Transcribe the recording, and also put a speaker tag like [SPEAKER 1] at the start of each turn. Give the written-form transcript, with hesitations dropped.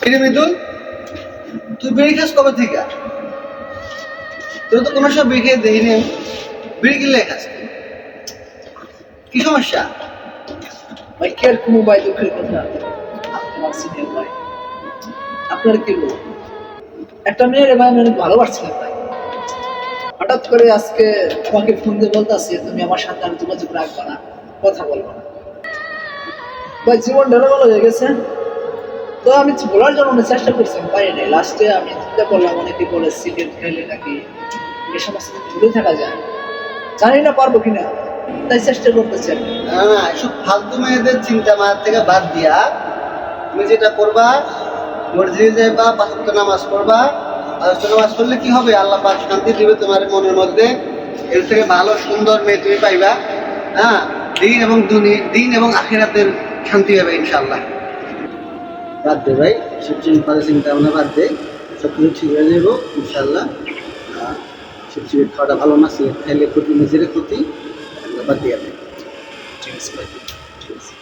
[SPEAKER 1] কিরে মৃদুল, তুই বিড়ি খাস কবে থেকে? তোর তো কোনো সময় বিড়ি খেয়ে দেখিনি আমি। বিড়ি কিনলে খাস, কি সমস্যা?
[SPEAKER 2] ভাই কি আর কোনো ভাই দুঃখের কথা, আমার সিনিয়র ভাই আপনার কি বলবো, একটা মেয়ের ভাই আমি অনেক ভালোবাসছিলাম ভাই। হঠাৎ করে আজকে আমাকে ফোন দিয়ে বলতেছে তুমি আমার সাথে আর যোগাযোগ রাখবা না, কথা বলবো না। ভাই জীবন ঢেলামালা হয়ে গেছে। তো আমি বলার জন্য অনেক চেষ্টা করছিলাম, পারি নাই। লাস্টে আমি চিন্তা করলাম, অনেকে বলে সিগারেট খাইলে নাকি এ সমস্ত কিছু দূরে থাকা যায়, জানি না পারবো কিনা, তাই চেষ্টা করতেছি আর কি।
[SPEAKER 1] না না, এসব ফালতু মেয়েদের চিন্তা মাথার থেকে বাদ দিয়া তুমি যেটা করবা, মসজিদে যাইবা, ৫ ওয়াক্ত নামাজ পড়বা। ৫ ওয়াক্ত নামাজ পড়লে কি হবে, আল্লাহ পাক শান্তি দিবে তোমার মনের মধ্যে। এর থেকে ভালো সুন্দর মেয়ে তুমি পাইবা। হ্যাঁ, দিন এবং আখিরাতের শান্তি হবে ইনশাআল্লাহ। বাদ দে ভাই, সব চিন্তা ভাবনা বাদ দে, সব কিছু ঠিক হয়ে যাবো ইনশাআল্লাহ। সব সিগারেট খাওয়াটা ভালো না, সিগারেট খাইলে ক্ষতি, নিজের ক্ষতি। বাদ দিয়ে
[SPEAKER 2] ঠিক আছে ভাই, ঠিক আছে।